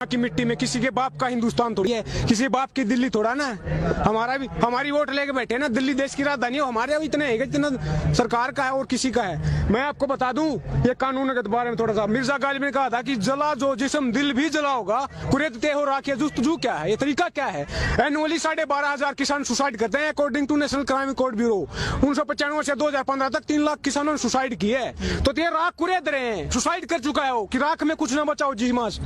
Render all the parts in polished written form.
की मिट्टी में किसी के बाप का हिंदुस्तान थोड़ी है, किसी बाप की दिल्ली थोड़ा ना। हमारा भी हमारी वोट लेके बैठे ना, दिल्ली देश की राजधानी है, हमारे अब इतने है जितना सरकार का है और किसी का है। मैं आपको बता दूं ये कानून के बारे में थोड़ा सा, मिर्जा गालिब ने कहा था कि जला जो जिस्म दिल भी जला होगा, कुरेदते हो राखिया जुस्तजू क्या है, ये तरीका क्या है। एनुअली 12,500 किसान सुसाइड करते हैं according to National Crime Record Bureau. 1995 से 2015 तक 3 लाख किसानों ने सुसाइड की है। तो ये राख कुरेद रहे हैं, सुसाइड कर चुका है वो कि राख में कुछ ना बचाओ जी मास,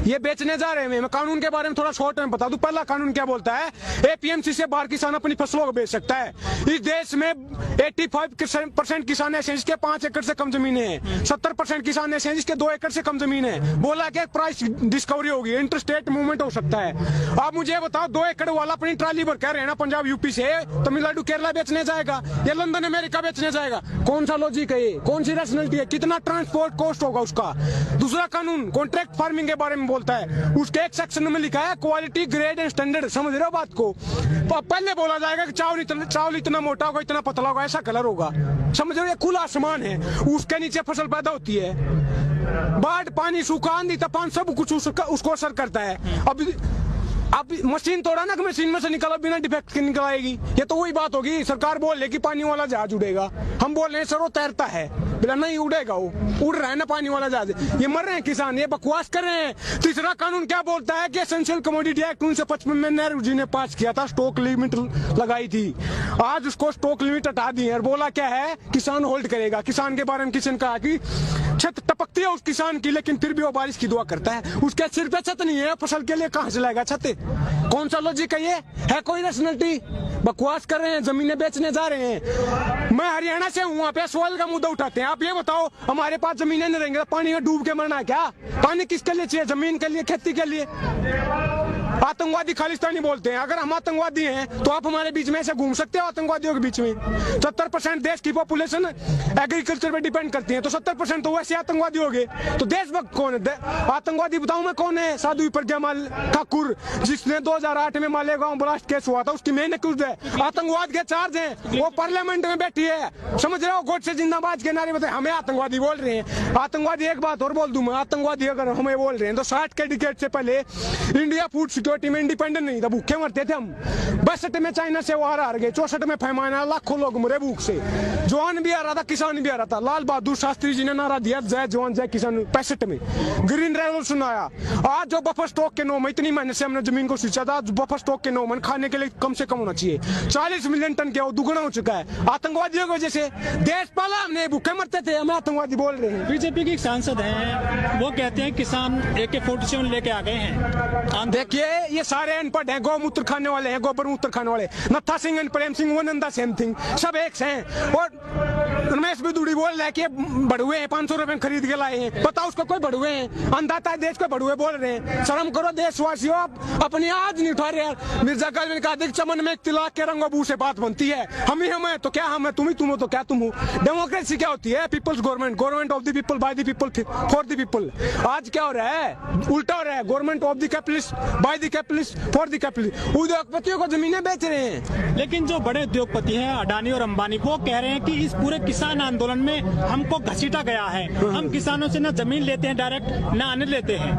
ये बेचने जा रहे हैं। मैं कानून के बारे में थोड़ा शॉर्ट में बता दूं। पहला कानून क्या बोलता है, एपीएमसी से बाहर किसान अपनी फसलों को बेच सकता है। इस देश में 85% किसान ऐसे हैं जिसके 5 एकड़ से कम जमीन है, 70% किसान ऐसे हैं जिसके 2 एकड़ से कम जमीन है। बोला कि प्राइस डिस्कवरी होगी, इंटरस्टेट मूवमेंट हो सकता है। आप मुझे बताओ 2 एकड़ वाला अपनी ट्राली भर कर रहना पंजाब यूपी से तमिलनाडु केरला बेचने जाएगा या लंदन अमेरिका बेचने जाएगा? कौन सा लॉजिक है ये, कौन सी रैशनैलिटी है, कितना ट्रांसपोर्ट कॉस्ट होगा उसका? दूसरा कानून कॉन्ट्रैक्ट फार्मिंग के बारे में बोलता है, उसके एक सेक्शन में लिखा है क्वालिटी ग्रेड एंड स्टैंडर्ड। समझ रहे हो बात को? पहले बोला जाएगा कि चावल इतना मोटा होगा, इतना पतला होगा, ऐसा कलर होगा। समझ रहे हो? खुला आसमान है, उसके नीचे फसल पैदा होती है। बाढ़, पानी, सूखा, आंधी, तूफान सब कुछ उसको असर करता है। अब मशीन तोड़ा ना कि मशीन में से निकला बिना डिफेक्ट के निकल आएगी, ये तो वही बात होगी। सरकार बोल रही कि पानी वाला जहाज उड़ेगा, हम बोल रहे हैं सर वो तैरता है, बोला नहीं उड़ेगा, वो उड़ रहा है ना पानी वाला जहाज। ये मर रहे हैं किसान, ये बकवास कर रहे हैं। तीसरा कानून क्या बोलता है कि एसेंशियल कमोडिटी एक्ट 1955 में नेहरू जी ने पास किया था, स्टॉक लिमिट लगाई थी। आज उसको स्टॉक लिमिट हटा दी है और बोला क्या है, किसान होल्ड करेगा। किसान के बारे में किसी ने कहा कि छत टपकती है उस किसान की, लेकिन फिर भी वो बारिश की दुआ करता है। उसके सिर पे छत नहीं है, फसल के लिए कहां से लाएगा छत? कौन सा लॉजिक है ये? है कोई रैशनैलिटी? बकवास कर रहे हैं, जमीनें बेचने जा रहे हैं। मैं हरियाणा से हूँ, वहाँ पे सवाल का मुद्दा उठाते हैं। आप ये बताओ हमारे पास जमीनें नहीं रहेंगे, पानी में डूब के मरना है क्या? पानी किसके लिए चाहिए? जमीन के लिए, खेती के लिए। आतंकवादी खालिस्तानी बोलते हैं, अगर हम आतंकवादी हैं तो आप हमारे बीच में ऐसे घूम सकते हो आतंकवादियों के बीच में? 70% देश की पॉपुलेशन एग्रीकल्चर पे डिपेंड करती है, तो 70% तो वैसे आतंकवादी हो गए। तो देशभक्त कौन है? आतंकवादी बताऊं मैं कौन है? साधु प्रज्ञा ठाकुर, जिसने 2008 में मालेगांव ब्लास्ट केस हुआ था, उसकी मेन एक्यूज्ड है। आतंकवाद के चार्ज हैं, वो पार्लियामेंट में बैठी है। समझ रहे हो? गोड से जिंदाबाद के नारे बताए, हमें आतंकवादी बोल रहे हैं। आतंकवादी, एक बात और बोल दूं मैं, आतंकवादी अगर हमें बोल रहे हैं तो 60 के डिकेड से पहले इंडिया फूड सिक्योरिटी में इंडिपेंडेंट नहीं था, भूखे मरते थे हम। 62 में चाइना से वार हार गए, 64 में फैमान आया, लाखों लोग मरे भूख से। जवान भी आ रहा था, किसान भी आ रहा था। लाल बहादुर शास्त्री जी ने नारा दिया, जय जवान जय किसान। 65 में ग्रीन रेवोल्यूशन आया। आज जो बफर स्टॉक के 9 में, इतनी मेहनत से हमने जमीन को सींचा था, बफर स्टॉक के 9 में खाने के लिए कम से कम होना चाहिए। 40 मिलियन टन के, वो दुगना हो चुका है आतंकवादियों की वजह से। देश पाला हमने, भूखे मरते थे, हमें आतंकवादी बोल रहे हैं। बीजेपी के सांसद हैं, वो कहते हैं किसान AK-47 लेके आ गए हैं। देखिए ये सारे अनपढ़ हैं, गौमूत्र खाने वाले हैं, गोबर मूत्र खाने वाले। नत्था Singh and Prem Singh one and the same thing, सब एक से हैं। और रमेश बिदुड़ी बोल रहा है कि बड़ुए हैं, 500 रुपए खरीद के लाए हैं। पता उसको कोई बड़ुए हैं? अंधाता देश को बड़ुए बोल रहे हैं। शर्म करो देशवासियों, आप अपनी आज नहीं उठा रहे हैं। मिर्जा गालिब ने कहा, देख चमन में एक तिलाक के रंगों से बात बनती है। हम है तो क्या हम है, तुम ही तुम हो तो क्या तुम हो। डेमोक्रेसी क्या होती है? People's government, government of the people, by the people, for the people. आज क्या हो रहा है? उल्टा हो रहा है, government of the capitalist, by the capitalist, for the capitalist. उद्योगपतियों को जमीनें बेच रहे हैं। लेकिन जो बड़े उद्योगपति हैं, अडानी और अंबानी, वो कह रहे हैं कि इस पूरे किसान आंदोलन में हमको घसीटा गया है। हम किसानों से ना जमीन लेते हैं डायरेक्ट, ना अन्न लेते हैं।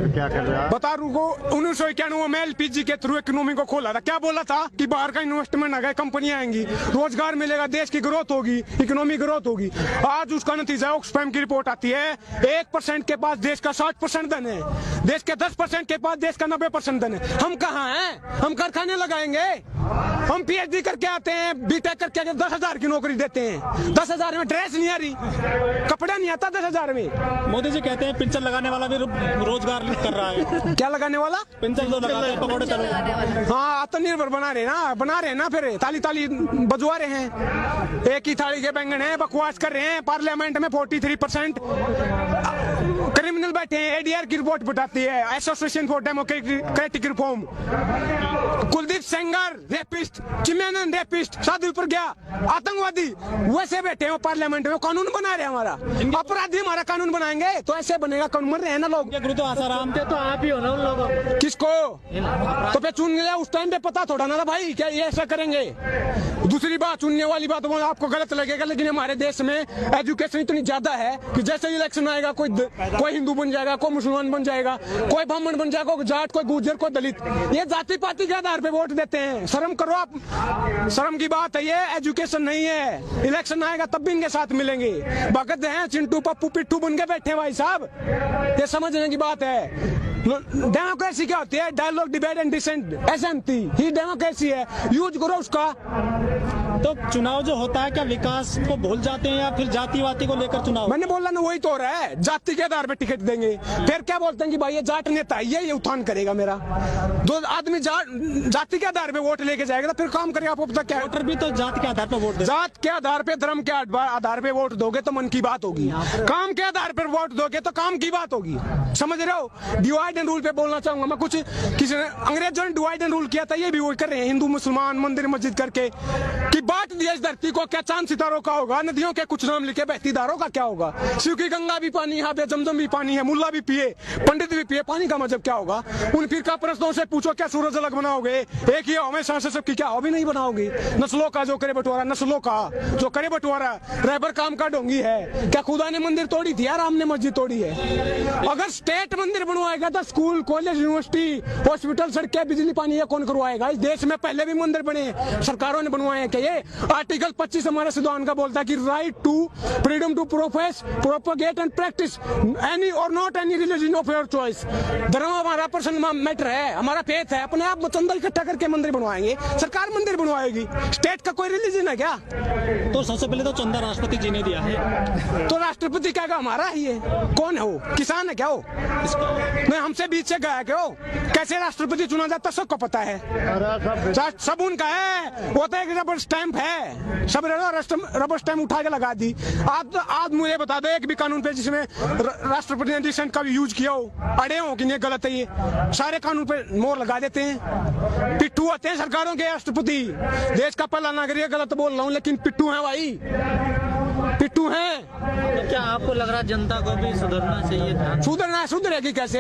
क्या कर रहे हैं? बता रुको, 1991 में LPG के थ्रू इकोनॉमी को खोला था। क्या बोला था कि बाहर का इन्वेस्टमेंट आ गया, कंपनियां आएंगी, रोजगार मिलेगा, देश की ग्रोथ होगी, इकोनॉमी ग्रोथ होगी। आज उसका नतीजा ऑक्सफैम की रिपोर्ट आती है, 1% के पास देश का 60% धन है, देश के 10% के पास देश का 90% धन है। हम कहाँ हैं? हम कारखाने लगाएंगे? हम PhD करके आते हैं, BTech करके 10,000 की नौकरी देते हैं। 10,000 में ड्रेस नहीं आ रही, कपड़ा नहीं आता 10,000 में। मोदी जी कहते हैं पिंचर लगाने वाला भी रोजगार कर रहा है। क्या लगाने वाला? पिंचर जो लगाते हैं, पकौड़े चलो। हाँ, आत्मनिर्भर बना रहे ना, फिर ताली ताली बजवा रहे हैं। एक ही थाली के बैंगन है, बकवास कर रहे हैं। पार्लियामेंट में 43% क्रिमिनल बैठे हैं। ADR की रिपोर्ट बताती है, association for democratic reform. Kuldeep Sengar rapist, चिमैनन रेपिस्ट, साधु प्रज्ञा आतंकवादी, वैसे बैठे हो पार्लियामेंट में, कानून बना रहे हैं हमारा। अपराधी हमारा कानून बनाएंगे तो ऐसे बनेगा कानून। मर रहे हैं ना लोग। गुरु तो आसाराम थे, तो आप ही हो ना उन लोगों को। किसको? तो पे चुन लिया उस टाइम पे, पता थोड़ा ना था भाई क्या ये ऐसा करेंगे। दूसरी बात, चुनने वाली बात आपको गलत लगेगा, लेकिन हमारे देश में एजुकेशन इतनी ज्यादा है कि जैसे इलेक्शन आएगा कोई कोई हिंदू बन जाएगा, कोई मुसलमान बन जाएगा, कोई ब्राह्मण बन जाएगा, कोई जाट, कोई गुर्जर, कोई दलित। ये जाति पाति के आधार पे वोट देते हैं। शर्म करो आप, शर्म की बात है ये, एजुकेशन नहीं है। इलेक्शन आएगा तब भी इनके साथ मिलेंगे। भगत हैं चिंटू पप्पू पिट्ठू बन के बैठे भाई साहब, ये समझने की बात है। डेमोक्रेसी क्या होती है? डायलॉग, डिबेट एंड डिसेंट, एसएमटी ही डेमोक्रेसी है। यूज करो उसका। तो चुनाव जो होता है क्या विकास को भूल जाते हैं या फिर जातिवादी को लेकर चुनाव? मैंने बोला ना, वही तो हो रहा है। जाति के आधार पे टिकट देंगे, फिर क्या बोलते हैं कि भाई ये जाट नेता है, ये उत्थान करेगा मेरा। दो आदमी जाति के आधार पे वोट लेके जाएगा तो फिर काम करेगा। आपको पता क्या है? वोटर भी तो जात के आधार पर वोट दे। जात के आधार पे, धर्म के आधार पे वोट दोगे तो मन की बात होगी। काम के आधार पर वोट दोगे तो काम की बात होगी। समझ रहे हो? डिवाइड एंड रूल पे बोलना चाहूंगा मैं। कुछ किसी ने, अंग्रेजों ने डिवाइड एंड रूल किया था, ये भी वही कर रहे हैं हिंदू मुसलमान, मंदिर मस्जिद करके, कि बांट दिया इस धरती को। क्या चांद सितारों का होगा? नदियों के कुछ नाम लिखे, बहती धारों का क्या होगा? शिव की गंगा भी पानी, यहाँ पे जमजम भी पानी है, मुल्ला भी पिए, पंडित भी पिए, पानी का मतलब क्या होगा? उन फिरका परस्तों से पूछो क्या सूरज अलग बनाओगे? एक ही हमेशा से सबकी क्या भी नहीं बनाओगे? नस्लों का जो करे बंटवारा, नस्लों का जो करे बंटवारा, रहबर काम का ढोंगी है। क्या खुदा ने मंदिर तोड़ी थी यार? राम ने मस्जिद तोड़ी है। अगर स्टेट मंदिर बनवाएगा तो स्कूल, कॉलेज, यूनिवर्सिटी, हॉस्पिटल, सड़कें, बिजली, पानी ये कौन करवाएगा? इस देश में पहले भी मंदिर बने, सरकारों ने बनवाए हैं। क्या ये आर्टिकल 25 हमारे संविधान का बोलता है कि right to freedom to profess, propagate and practise any और not any religion of your choice. धर्म हमारा पर्सनल मैटर है, हमारा फेथ है। अपने आप चंदा इकट्ठा करके मंदिर बनवाएंगे, सरकार मंदिर बनवाएगी। स्टेट का कोई रिलीजन है क्या? तो सबसे पहले तो चंदा राष्ट्रपति जी ने दिया है। तो राष्ट्रपति क्या हमारा ही है? कौन है वो? किसान है क्या वो? नहीं, हमसे बीच से गया क्या वो? कैसे राष्ट्रपति चुना जाता सबको पता है। सब उनका है, वो तो एक रबर स्टैंप है। सब रबर स्टैंप उठा के लगा दी। आज मुझे बता दो एक भी कानून पे जिसमें राष्ट्रपति ने डिसेंट का भी यूज किया हो, अड़े हो कि नहीं गलत है, ये सारे कानून पे मोहर लगा देते हैं। पिट्ठू होते हैं सरकारों के राष्ट्रपति। देश का पहला नागरिक, गलत बोल रहा हूँ लेकिन पिट्ठू है भाई, पिट्ठू है। तो क्या आपको लग रहा है जनता को भी सुधरना चाहिए? सुधरना, सुधरेगी कैसे?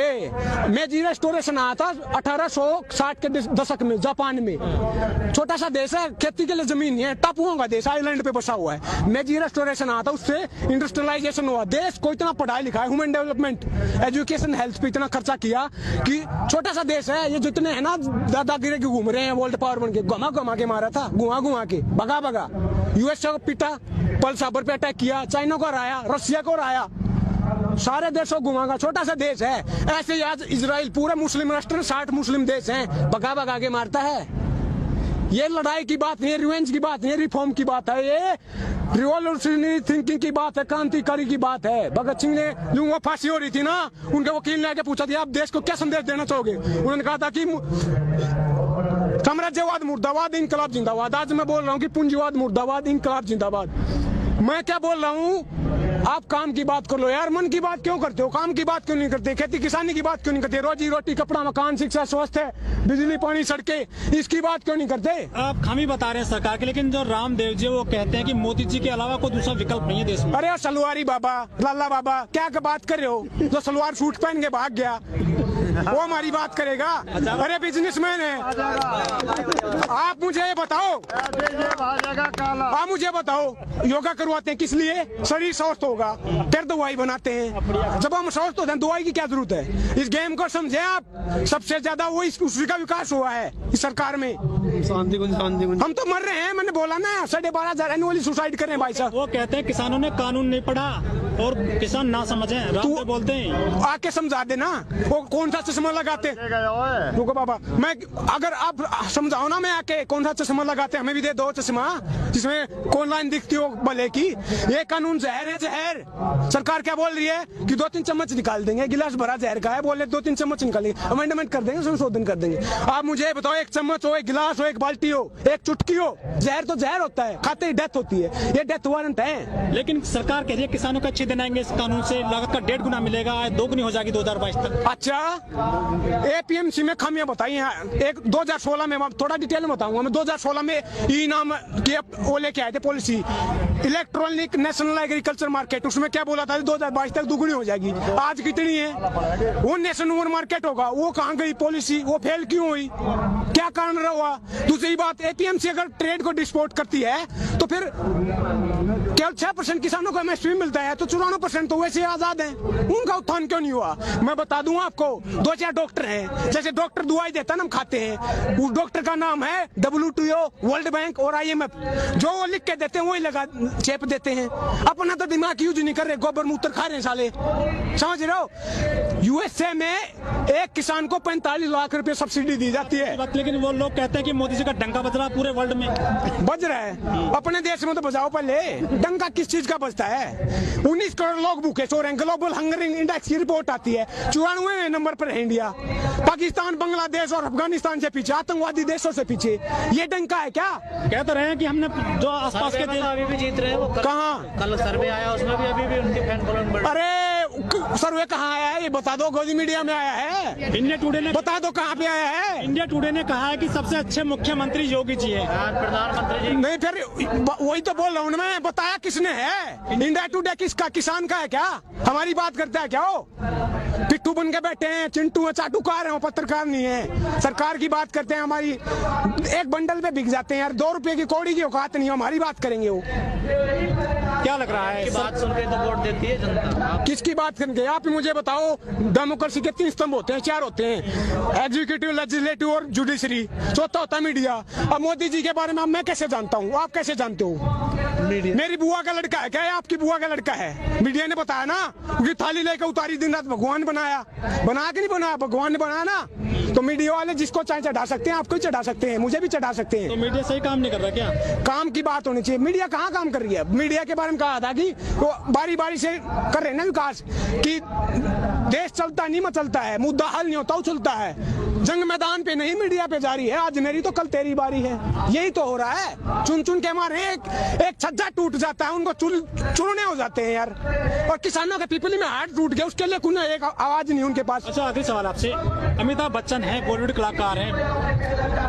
मेजी रेस्टोरेशन आया था 1860 के दशक में जापान में। छोटा सा देश है, खेती के लिए जमीन नहीं है, टापुओं का देश, आइलैंड पे बसा हुआ है। मेजी रेस्टोरेशन आया था, उससे इंडस्ट्रियलाइजेशन हुआ। देश को इतना पढ़ाई लिखाई, ह्यूमन डेवलपमेंट, एजुकेशन, हेल्थ पे इतना खर्चा किया कि छोटा सा देश है। ये जितने है ना दादागिरी के घूम रहे हैं, वर्ल्ड पावर बन के, घुमा घुमा के मारा था, घुमा के, भगा भगा। यूएस को पीटा, पर्ल हार्बर पे अटैक किया, चाइना को हराया, रशिया को हराया, सारे देशों को घुमागा। छोटा सा देश है। ऐसे ही आज इजराइल पूरे मुस्लिम राष्ट्र, 60 मुस्लिम देश हैं, भगा भगा के मारता है। ये लड़ाई की बात नहीं है, रिवेंज की बात नहीं है, रिफॉर्म की बात है, ये रिवॉल्यूशनरी थिंकिंग की बात है, क्रांतिकारी की बात है। भगत सिंह ने जो वो फांसी हो रही थी ना, उनके वकील ने आके पूछा था आप देश को क्या संदेश देना चाहोगे? उन्होंने कहा था कि साम्राज्यवाद मुर्दाबाद, इनकलाब जिंदाबाद। आज मैं बोल रहा हूँ कि पूंजीवाद मुर्दाबाद, इनकलाब जिंदाबाद। मैं क्या बोल रहा हूँ? आप काम की बात कर लो यार, मन की बात क्यों करते हो? काम की बात क्यों नहीं करते? खेती किसानी की बात क्यों नहीं करते? रोजी रोटी, कपड़ा, मकान, शिक्षा, स्वास्थ्य, बिजली, पानी, सड़कें, इसकी बात क्यों नहीं करते? आप खामी बता रहे हैं सरकार के, लेकिन जो रामदेव जी वो कहते हैं कि मोदी जी के अलावा कोई दूसरा विकल्प नहीं है देश में। अरे सलवारी बाबा, लाला बाबा, क्या बात कर रहे हो? जो सलवार सूट पहन के भाग गया वो हमारी बात करेगा? अरे बिजनेसमैन है। आप मुझे ये बताओ, आप मुझे बताओ, योगा करवाते हैं किस लिए? शरीर स्वस्थ होगा, फिर दवाई बनाते हैं। जब हम स्वस्थ होते हैं दवाई की क्या जरूरत है? इस गेम को समझे आप। सबसे ज्यादा वो उसी का विकास हुआ है इस सरकार में। हम तो मर रहे हैं, मैंने बोला ना, 12,500 एनुअली सुसाइड कर रहे हैं भाई साहब। वो कहते हैं किसानों ने कानून नहीं पढ़ा और किसान ना समझे, रामदेव बोलते हैं। आके समझा देना, वो कौन सा चश्मा लगाते? रुको बाबा, मैं अगर आप समझाओ ना, मैं आके कौन सा चश्मा लगाते? हमें भी दे दो चश्मा जिसमें कौन लाइन दिखती हो भले की। ये कानून जहर है, जहर। सरकार क्या बोल रही है कि 2-3 चम्मच निकाल देंगे, गिलास भरा जहर का है, बोले 2-3 चम्मच निकालेंगे, अमेंडमेंट कर देंगे, संशोधन कर देंगे। आप मुझे बताओ, एक चम्मच हो, एक गिलास हो, एक बाल्टी हो, एक चुटकी हो, जहर तो जहर होता है, खाते ही डेथ होती है। ये डेथ वारंट है। लेकिन सरकार कह रही है किसानों को अच्छे दिन आएंगे, इस कानून से लागत का 1.5 गुना मिलेगा, 2 गुनी हो जाएगी 2022 तक। अच्छा, एपीएमसी में खामियां बताई हैं। एक 2016 में, थोड़ा डिटेल में बताऊंगा मैं, 2016 में ई नाम की वो लेके आए थे policy, electronic national agriculture market. उसमें क्या बोला था 2022 तक दुगुनी हो जाएगी। आज कितनी है? वो नेशनल मार्केट होगा, वो कहाँ गई पॉलिसी? वो फेल क्यों हुई? क्या कारण रहा? दूसरी बात, एपीएमसी अगर ट्रेड को डिस्पोर्ट करती है तो फिर केवल 6% किसानों को एमएसपी मिलता है, तो 94% तो वैसे आजाद हैं, उनका उत्थान क्यों नहीं हुआ? मैं बता दूं आपको, 2-4 डॉक्टर हैं, जैसे डॉक्टर दवाई देता है ना, हम खाते हैं, उस डॉक्टर का नाम है WTO, वर्ल्ड बैंक और IMF। जो वो लिख के देते हैं वही लगा चेप देते हैं, अपना तो दिमाग यूज नहीं कर रहे, गोबर मूत्र खा रहे हैं साले, समझ रहे हो? USA में एक किसान को 45 लाख रुपए सब्सिडी दी जाती है। लेकिन वो लोग कहते हैं कि मोदी जी का डंका बज रहा पूरे वर्ल्ड में। बज रहा है, अपने देश में तो बजाओ पहले। डंका किस चीज का बजता है? 19 करोड़ लोग भूखे सो रहे हैं, ग्लोबल हंगर इंडेक्स की रिपोर्ट आती है, 94वें नंबर पर है इंडिया। पाकिस्तान, बांग्लादेश और अफगानिस्तान से पीछे, आतंकवादी देशों से पीछे। ये डंका है क्या? कह तो रहे हैं कि हमने जो आसपास के देश अभी भी जीत रहे हैं वो। कहाँ? कल सर्वे आया, उसमें भी अभी भी उनकी फैन फॉलोइंग बढ़। अरे सर्वे कहाँ आया है? ये बता दो, गोदी मीडिया में आया है? इंडिया टुडे ने बता दो कहाँ पे आया है? इंडिया टुडे ने कहा है कि सबसे अच्छे मुख्यमंत्री योगी जी हैं। प्रधानमंत्री जी नहीं, फिर वही तो बोल रहा हूँ मैं, बताया किसने है? इंडिया टुडे किसका? किसान का है क्या? हमारी बात करता है क्या वो? पिट्ठू बन के बैठे हैं, चिंटू है, चाटुकार है, पत्रकार नहीं है। सरकार की बात करते हैं, हमारी एक बंडल पे बिक जाते हैं यार, 2 रुपए की कौड़ी की औकात नहीं है, हमारी बात करेंगे वो। क्या लग रहा है? बात सुन के तो वोट देती है जनता। किसकी बात करेंगे? आप ही मुझे बताओ, डेमोक्रेसी के 3 स्तंभ होते हैं, 4 होते हैं, एग्जीक्यूटिव, लेजिस्लेटिव और जुडिशरी, चौथा होता है मीडिया। अब मोदी जी के बारे में मैं कैसे जानता हूँ, आप कैसे जानते हो? मेरी बुआ का लड़का है क्या? आपकी बुआ का लड़का है? मीडिया ने बताया ना, क्योंकि थाली लेकर उतारी, दिन रात भगवान बनाया, बना के नहीं बनाया, भगवान ने बनाया ना। तो मीडिया वाले जिसको चाहे चढ़ा सकते हैं, आपको ही चढ़ा सकते हैं, मुझे भी चढ़ा सकते हैं। तो मीडिया सही काम नहीं कर रहा क्या? काम की बात होनी चाहिए। मीडिया कहाँ काम कर रही है? मीडिया के बारे में कहा था कि वो बारी बारी से कर रहे हैं ना विकास, कि देश चलता नहीं मचलता है, मुद्दा हल नहीं होता उछलता है। जंग मैदान पे नहीं, मीडिया पे जारी है, आज मेरी तो कल तेरी बारी है, यही तो हो रहा है। चुन चुन के हमारे एक छज्जा टूट जाता है, उनको चुनने हो जाते हैं यार। और किसानों के पीपली में हाथ टूट गया, उसके लिए कोई एक आवाज नहीं उनके पास। अच्छा, आखिरी सवाल आपसे। अमिताभ बच्चन है, बॉलीवुड कलाकार हैं,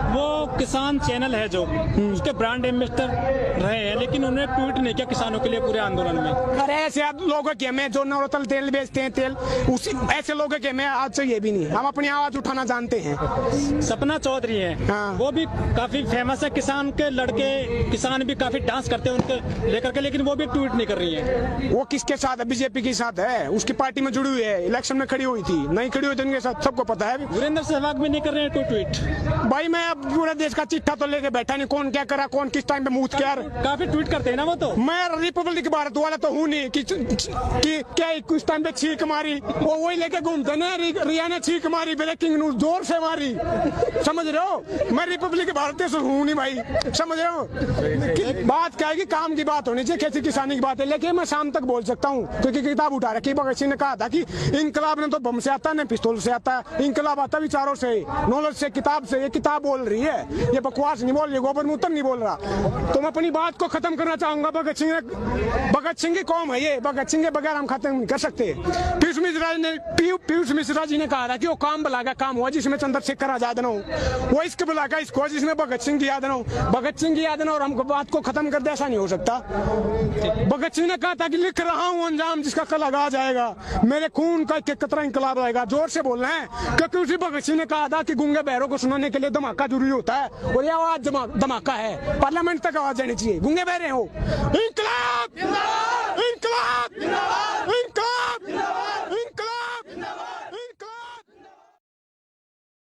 वो किसान चैनल है जो उसके ब्रांड एम्बेसडर रहे हैं, लेकिन उन्होंने ट्वीट नहीं किया किसानों के लिए पूरे आंदोलन में। अरे ऐसे लोगों के में जो नौरतल तेल बेचते हैं, तेल उसी ऐसे लोगों के में आज से ये भी नहीं, हम अपनी आवाज उठाना जानते हैं। सपना चौधरी है, हाँ। वो भी काफी फेमस है, किसान के लड़के, किसान भी काफी डांस करते हैं उनके लेकर के, लेकिन वो भी ट्वीट नहीं कर रही है। वो किसके साथ है? बीजेपी के साथ है, उसकी पार्टी में जुड़ी हुई है, इलेक्शन में खड़ी हुई थी, नहीं खड़ी हुई थी उनके साथ, सबको पता है। वीरेंद्र सहवाग भी नहीं कर रहे हैं कोई ट्वीट। भाई मैं अब पूरे देश का चिट्ठा तो लेके बैठा नहीं, कौन क्या करा, कौन किस टाइम पे मूत क्या। काफी ट्वीट करते हैं ना वो तो। मैं रिपब्लिक भारत वाला तो हूँ नहीं कि क्या कुछ टाइम पे छींक मारी, वो वही लेके घूमते ना, रिया ने छींक मारी, ब्रेकिंग न्यूज जोर से मारी, समझ रहे हो? मैं रिपब्लिक भारत से हूँ नहीं भाई, समझ रहे हो? बात क्या है कि काम की बात होनी चाहिए, खेती किसानी की बात है, लेकिन मैं शाम तक बोल सकता हूँ, क्योंकि किताब उठा रखी। भगत सिंह ने कहा था कि इनकलाब ने तो बम से आता है, न पिस्तौल से आता है, इनकलाब आता विचारों से, नॉलेज से, किताब से। ये किताब बोल रही है, ये बकवास नहीं बोल रही, गोबर मूत्र नहीं बोल रहा। तो मैं अपनी बात को खत्म करना चाहूंगा। भगत सिंह की कौम है ये, भगत सिंह के बगैर हम खत्म नहीं कर सकते। पीयूष मिश्रा जी ने कहा था कि वो काम बुलागा काम हुआ जिसमें चंद्रशेखर आजाद न हो, वो इसके बुलागा इसको जिसमें भगत सिंह की याद न हो। भगत सिंह की याद न हो और हम बात को खत्म कर दे, ऐसा नहीं हो सकता। भगत सिंह ने कहा था कि लिख रहा हूँ अंजाम जिसका कल आ जाएगा, मेरे खून का एक कतरा इंकलाब रहेगा। जोर से बोलना है, क्योंकि उसी भगत सिंह ने कहा था कि गूंगे बहरों को सुनाने के लिए धमाका जरूरी होता है, और ये आवाज धमाका है, पार्लियामेंट तक आवाज जानी चाहिए। गूंगे बहरे हो, इंकलाब, इंकलाब, इंकलाब।